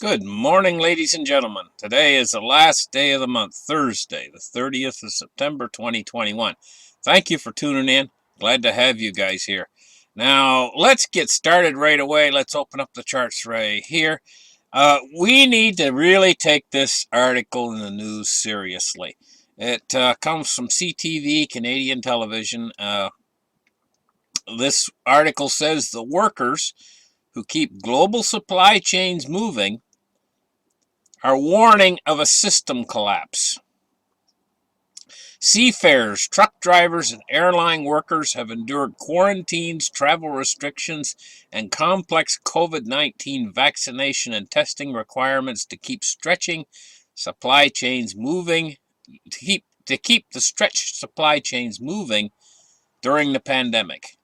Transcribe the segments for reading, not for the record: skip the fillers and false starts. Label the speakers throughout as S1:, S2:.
S1: Good morning, ladies and gentlemen. Today is the last day of the month, Thursday, the 30th of September, 2021. Thank you for tuning in. Glad to have you guys here. Now, let's get started right away. Let's open up the charts right here. We need to really take this article in the news seriously. It comes from CTV, Canadian television. This article says the workers who keep global supply chains moving are warning of a system collapse. Seafarers, truck drivers, and airline workers have endured quarantines, travel restrictions, and complex COVID-19 vaccination and testing requirements to keep stretching supply chains moving, to keep the stretched supply chains moving during the pandemic.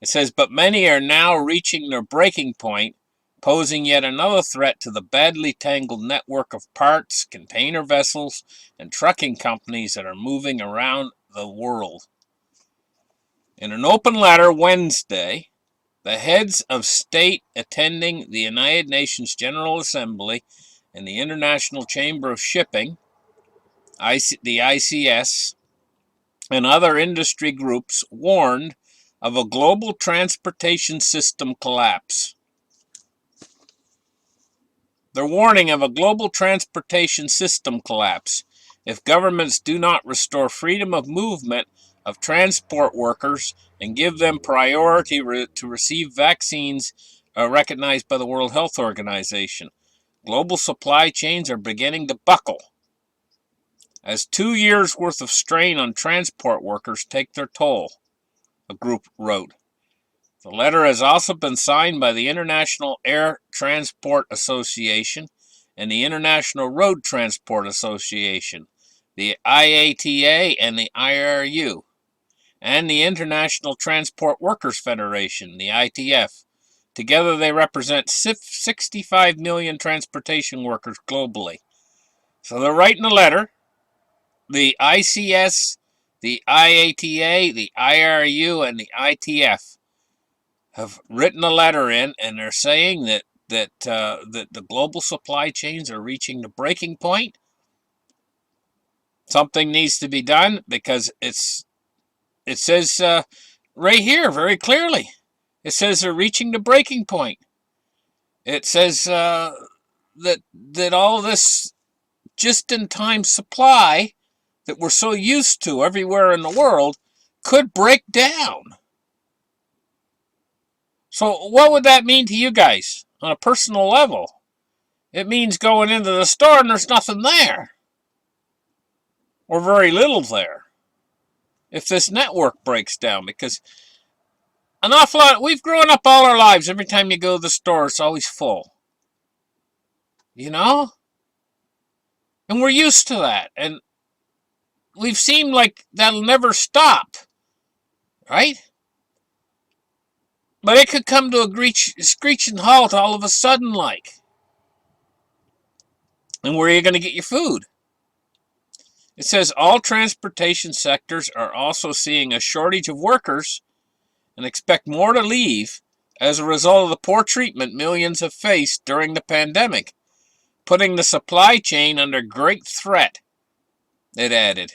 S1: It says, but many are now reaching their breaking point, posing yet another threat to the badly tangled network of parts, container vessels, and trucking companies that are moving around the world. In an open letter Wednesday, the heads of state attending the United Nations General Assembly and the International Chamber of Shipping, the ICS, and other industry groups warned of a global transportation system collapse. They're warning of a global transportation system collapse if governments do not restore freedom of movement of transport workers and give them priority to receive vaccines recognized by the World Health Organization. Global supply chains are beginning to buckle as 2 years' worth of strain on transport workers take their toll, the group wrote. The letter has also been signed by the International Air Transport Association and the International Road Transport Association, the IATA and the IRU, and the International Transport Workers Federation, the ITF. Together they represent 65 million transportation workers globally. So they're writing a letter. The ICS, the IATA, the IRU, and the ITF have written a letter in, and they're saying that the global supply chains are reaching the breaking point. Something needs to be done because it says right here very clearly. It says they're reaching the breaking point. It says that all this just-in-time supply that we're so used to everywhere in the world could break down. So what would that mean to you guys on a personal level? It means going into the store and there's nothing there. Or very little there. If this network breaks down. Because an awful lot, we've grown up all our lives. Every time you go to the store, it's always full. You know? And we're used to that. And we've seemed like that'll never stop. Right? But it could come to a screeching halt all of a sudden like. And where are you going to get your food? It says all transportation sectors are also seeing a shortage of workers and expect more to leave as a result of the poor treatment millions have faced during the pandemic, putting the supply chain under great threat, it added.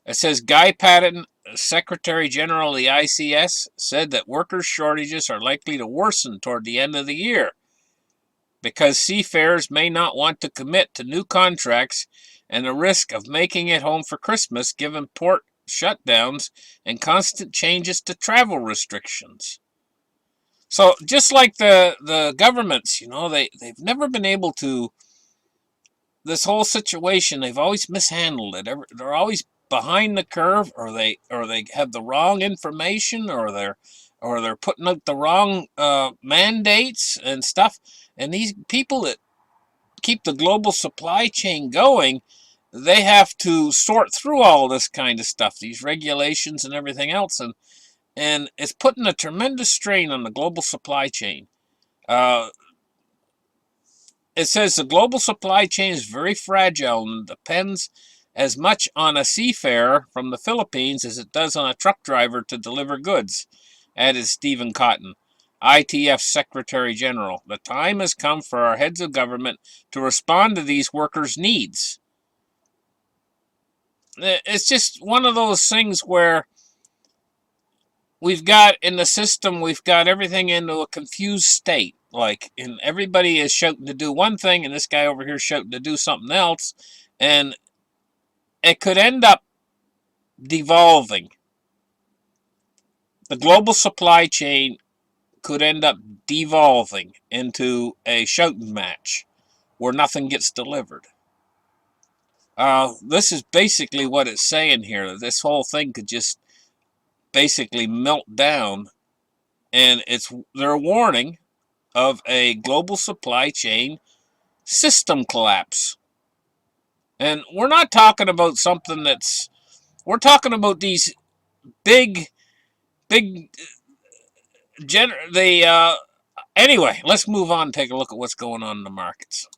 S1: It says Guy Patton, Secretary General of the ICS, said that workers' shortages are likely to worsen toward the end of the year because seafarers may not want to commit to new contracts and the risk of making it home for Christmas given port shutdowns and constant changes to travel restrictions. So just like the governments, they've never been able to, this whole situation, they've always mishandled it. They're always behind the curve, or they have the wrong information, or they're putting out the wrong mandates and stuff. And these people that keep the global supply chain going, they have to sort through all this kind of stuff, these regulations and everything else, and it's putting a tremendous strain on the global supply chain. It says the global supply chain is very fragile and depends as much on a seafarer from the Philippines as it does on a truck driver to deliver goods, added Stephen Cotton, ITF Secretary General. The time has come for our heads of government to respond to these workers' needs. It's just one of those things where we've got in the system, we've got everything into a confused state. Like, and everybody is shouting to do one thing, and this guy over here shouting to do something else, and it could end up devolving. The global supply chain could end up devolving into a shouting match where nothing gets delivered. This is basically what it's saying here. This whole thing could just basically melt down, and they're warning of a global supply chain system collapse. And we're not talking about something we're talking about these big, big, anyway, let's move on and take a look at what's going on in the markets.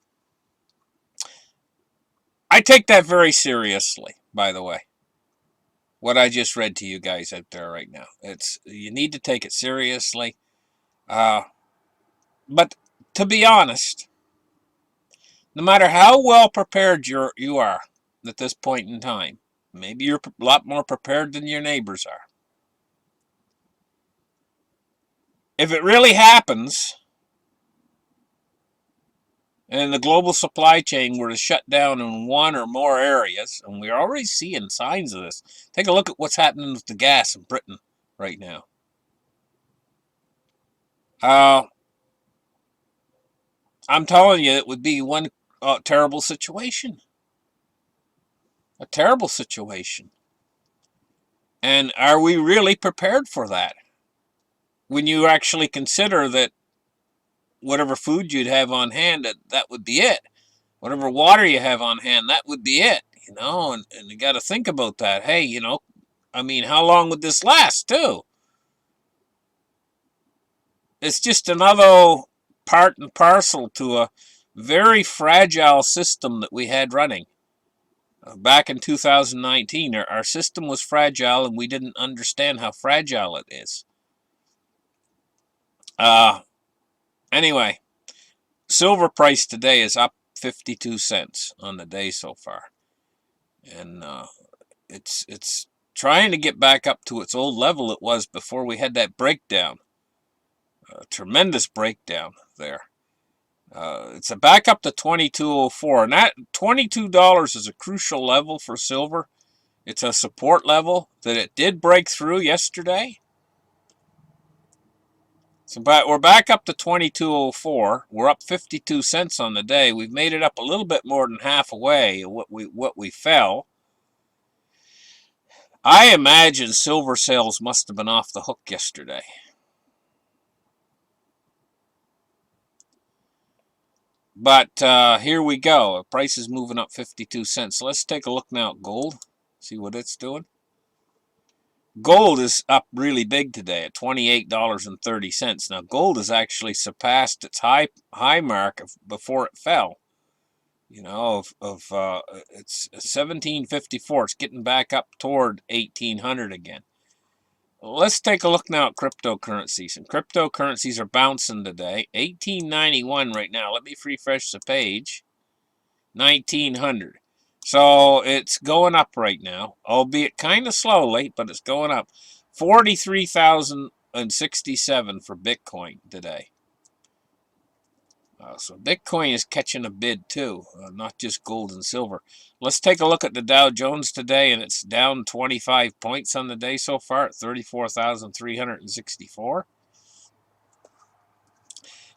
S1: I take that very seriously, by the way. What I just read to you guys out there right now. You need to take it seriously. But to be honest, no matter how well prepared you are at this point in time, maybe you're a lot more prepared than your neighbors are. If it really happens, and the global supply chain were to shut down in one or more areas, and we're already seeing signs of this. Take a look at what's happening with the gas in Britain right now. I'm telling you, it would be one terrible situation. A terrible situation. And are we really prepared for that? When you actually consider that whatever food you'd have on hand, that would be it. Whatever water you have on hand, that would be it. And you got to think about that. Hey, how long would this last, too? It's just another part and parcel to a very fragile system that we had running. Back in 2019, our system was fragile, and we didn't understand how fragile it is. Anyway, silver price today is up 52 cents on the day so far. And it's trying to get back up to its old level it was before we had that breakdown. A tremendous breakdown there. It's back up to 22.04, and that $22 is a crucial level for silver. It's a support level that it did break through yesterday. So we're back up to 22.04. We're up 52 cents on the day. We've made it up a little bit more than half away what we fell. I imagine silver sales must have been off the hook yesterday. But here we go. The price is moving up 52 cents. So let's take a look now at gold. See what it's doing. Gold is up really big today at $28.30. Now, gold has actually surpassed its high mark before it fell. It's 1754. It's getting back up toward 1800 again. Let's take a look now at cryptocurrencies. And cryptocurrencies are bouncing today. 1891 right now. Let me refresh the page. 1900. So it's going up right now, albeit kind of slowly, but it's going up. 43,067 for Bitcoin today. So Bitcoin is catching a bid too, not just gold and silver. Let's take a look at the Dow Jones today, and it's down 25 points on the day so far at 34,364.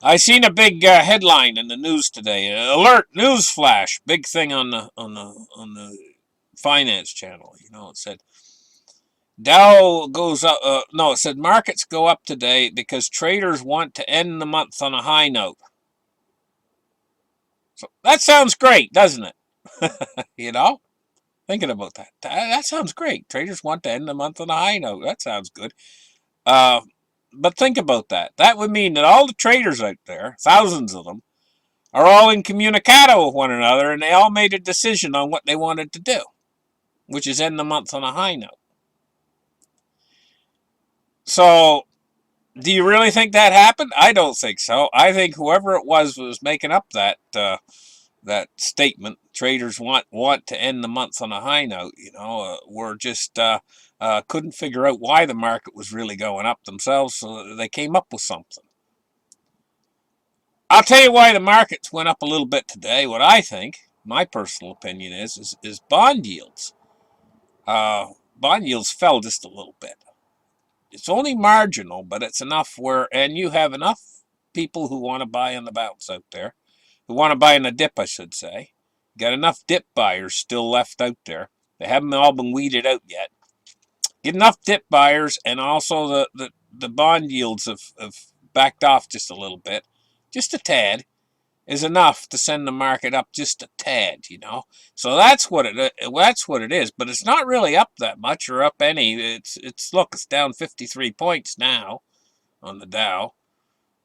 S1: I seen a big headline in the news today. Alert! News flash! Big thing on the finance channel. It said Dow goes up. It said markets go up today because traders want to end the month on a high note. So that sounds great, doesn't it? Thinking about that. That sounds great. Traders want to end the month on a high note. That sounds good. But think about that. That would mean that all the traders out there, thousands of them, are all incommunicado with one another, and they all made a decision on what they wanted to do, which is end the month on a high note. So Do you really think that happened? I don't think so. I think whoever it was making up that statement. Traders want to end the month on a high note. We're just couldn't figure out why the market was really going up themselves, so they came up with something. I'll tell you why the markets went up a little bit today. What I think, my personal opinion is bond yields. Bond yields fell just a little bit. It's only marginal, but it's enough and you have enough people who want to buy on the bounce out there, who want to buy in the dip, I should say. Got enough dip buyers still left out there. They haven't all been weeded out yet. Get enough dip buyers, and also the bond yields have backed off just a little bit, just a tad, is enough to send the market up just a tad. So that's what it is. But it's not really up that much or up any. It's down 53 points now on the Dow.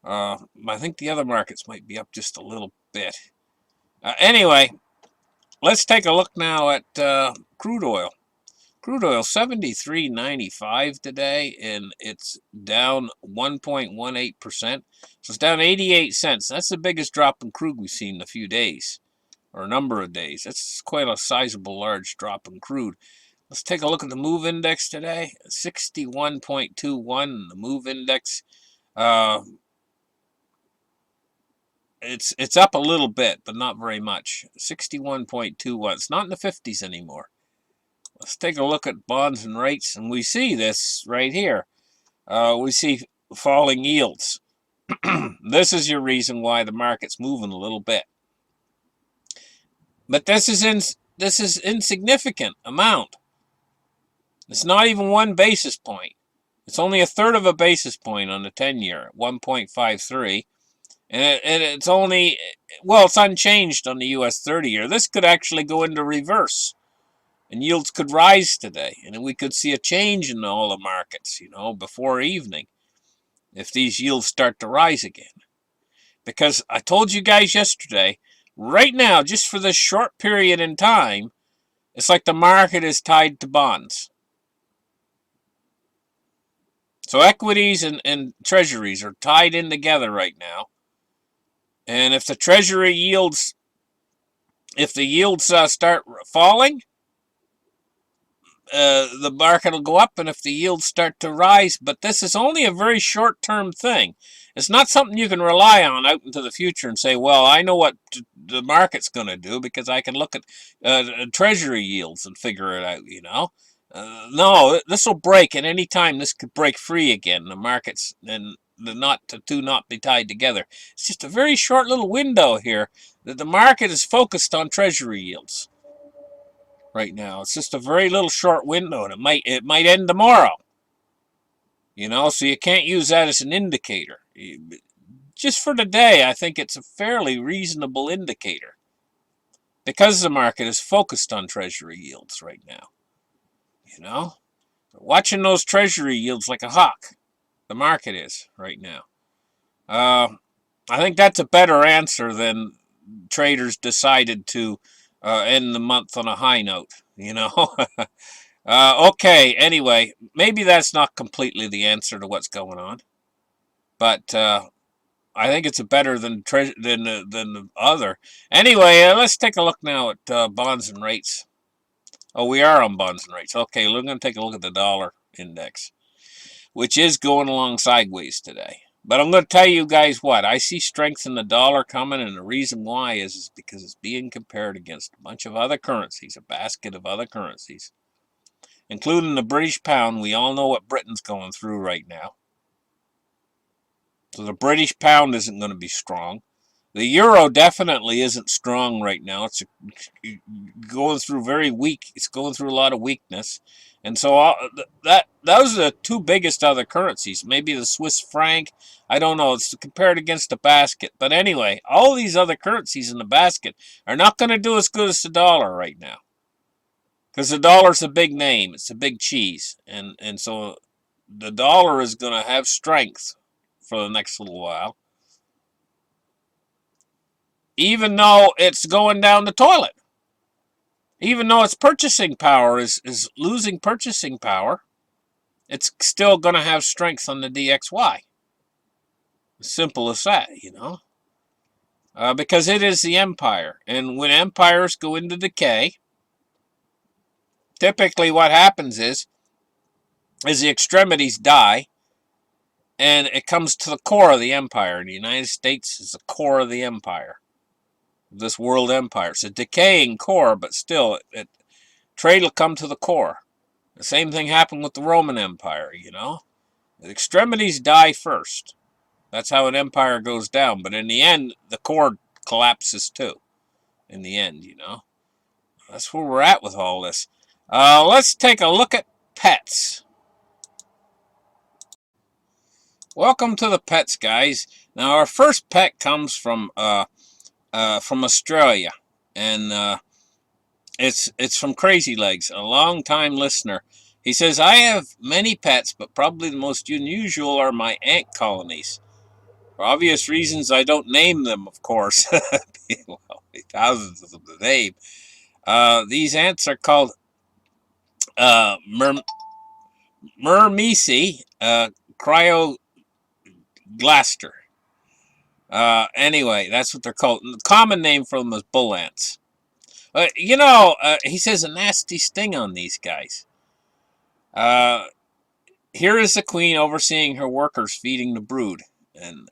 S1: I think the other markets might be up just a little bit. Anyway, let's take a look now at crude oil. Crude oil 73.95 today, and it's down 1.18%. So it's down 88 cents. That's the biggest drop in crude we've seen in a few days, or a number of days. That's quite a sizable, large drop in crude. Let's take a look at the MOVE index today. 61.21. The MOVE index. It's up a little bit, but not very much. 61.21. It's not in the 50s anymore. Let's take a look at bonds and rates, and we see this right here. We see falling yields. This is your reason why the market's moving a little bit. But this is insignificant amount. It's not even 1 basis point. It's only a third of a basis point on the 10-year, 1.53. And it's only, well, it's unchanged on the US 30-year. This could actually go into reverse, and yields could rise today, and we could see a change in all the markets, before evening, if these yields start to rise again. Because I told you guys yesterday, right now, just for this short period in time, it's like the market is tied to bonds. So equities and treasuries are tied in together right now. And if the treasury yields, start falling, the market will go up, and if the yields start to rise, but this is only a very short-term thing. It's not something you can rely on out into the future and say, well, I know what the market's going to do because I can look at treasury yields and figure it out, No, this will break at any time. This could break free again. The markets and not be tied together. It's just a very short little window here that the market is focused on treasury yields right now. It's just a very little short window, and it might end tomorrow. So you can't use that as an indicator. Just for today, I think it's a fairly reasonable indicator because the market is focused on treasury yields right now. Watching those treasury yields like a hawk. The market is right now. I think that's a better answer than traders decided to end the month on a high note. Okay, anyway, maybe that's not completely the answer to what's going on, but I think it's better than the other. Anyway, let's take a look now at bonds and rates. Oh, we are on bonds and rates. Okay, we're going to take a look at the dollar index, which is going along sideways today. But I'm going to tell you guys what. I see strength in the dollar coming, and the reason why is because it's being compared against a bunch of other currencies, a basket of other currencies, including the British pound. We all know what Britain's going through right now. So the British pound isn't going to be strong. The euro definitely isn't strong right now. It's going through very weak. It's going through a lot of weakness. And so those are the two biggest other currencies. Maybe the Swiss franc. I don't know. It's compared against the basket. But anyway, all these other currencies in the basket are not going to do as good as the dollar right now. Because the dollar's a big name. It's a big cheese. And so the dollar is going to have strength for the next little while, even though it's going down the toilet. Even though its purchasing power is losing purchasing power, it's still going to have strength on the DXY. Simple as that, because it is the empire. And when empires go into decay, typically what happens is the extremities die, and it comes to the core of the empire. The United States is the core of the empire, this world empire. It's a decaying core, but still, trade will come to the core. The same thing happened with the Roman Empire, The extremities die first. That's how an empire goes down. But in the end, the core collapses too. In the end, That's where we're at with all this. Let's take a look at pets. Welcome to the pets, guys. Now, our first pet comes from Australia, and it's from Crazy Legs, a long-time listener. He says, I have many pets, but probably the most unusual are my ant colonies. For obvious reasons, I don't name them, of course. Well, thousands of them to name. These ants are called Myrmeci cryoglaster. Anyway, that's what they're called. The common name for them is bull ants. He says a nasty sting on these guys. Here is the queen overseeing her workers feeding the brood, and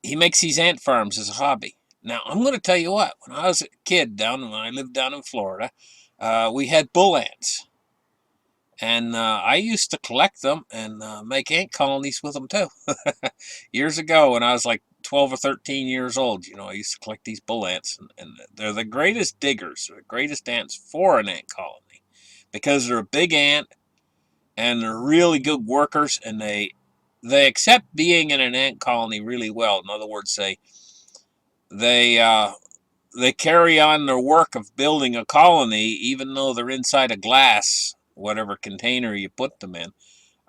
S1: he makes these ant farms as a hobby. Now, I'm going to tell you what. When I was a kid when I lived down in Florida, we had bull ants, and I used to collect them and make ant colonies with them too. Years ago, when I was like 12 or 13 years old, I used to collect these bull ants, and they're the greatest diggers, the greatest ants for an ant colony, because they're a big ant, and they're really good workers, and they accept being in an ant colony really well. In other words, they carry on their work of building a colony, even though they're inside a glass, whatever container you put them in.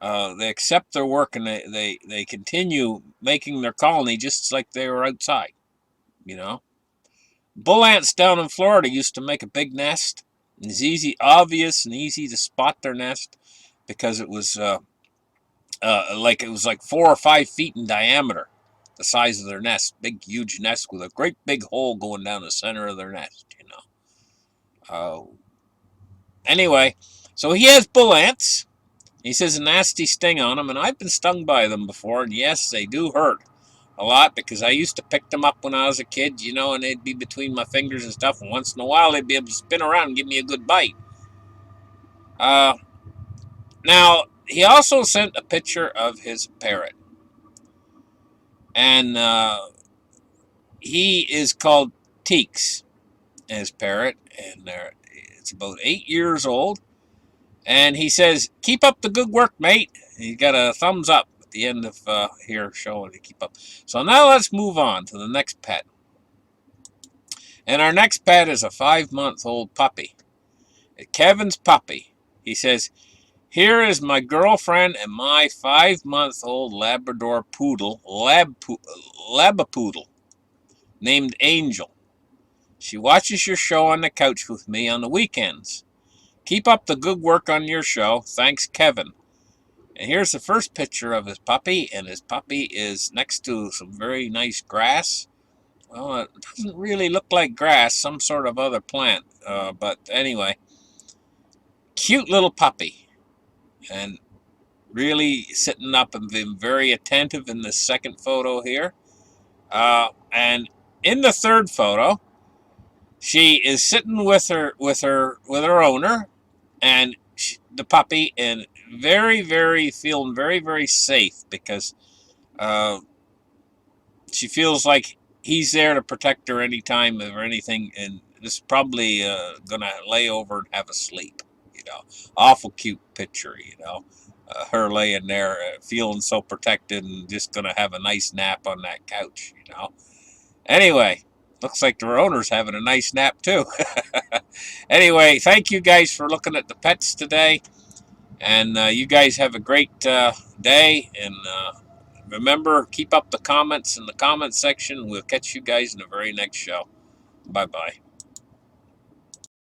S1: They accept their work, and they continue making their colony just like they were outside, Bull ants down in Florida used to make a big nest. It's obvious and easy to spot their nest because it was like 4 or 5 feet in diameter, the size of their nest. Big, huge nest with a great big hole going down the center of their nest, Anyway, so he has bull ants. He says a nasty sting on them, and I've been stung by them before, and yes, they do hurt a lot because I used to pick them up when I was a kid, and they'd be between my fingers and stuff, and once in a while they'd be able to spin around and give me a good bite. Now, he also sent a picture of his parrot, and he is called Teeks, his parrot, and it's about 8 years old. And he says, keep up the good work, mate. He got a thumbs up at the end of here showing to keep up. So now let's move on to the next pet. And our next pet is a 5-month-old puppy. Kevin's puppy. He says, here is my girlfriend and my 5-month-old Labrador poodle, Labrapoodle, named Angel. She watches your show on the couch with me on the weekends. Keep up the good work on your show. Thanks, Kevin. And here's the first picture of his puppy, and his puppy is next to some very nice grass. Well, it doesn't really look like grass, some sort of other plant. But anyway, cute little puppy. And really sitting up and being very attentive in the second photo here. And in the third photo, she is sitting with her owner, and the puppy, and feeling very, very safe because she feels like he's there to protect her anytime or anything, and this is probably gonna lay over and have a sleep. Awful cute picture. Her laying there, feeling so protected, and just gonna have a nice nap on that couch. Anyway. Looks like their owner's having a nice nap too. Anyway, thank you guys for looking at the pets today. And you guys have a great day. And remember, keep up the comments in the comment section. We'll catch you guys in the very next show. Bye-bye.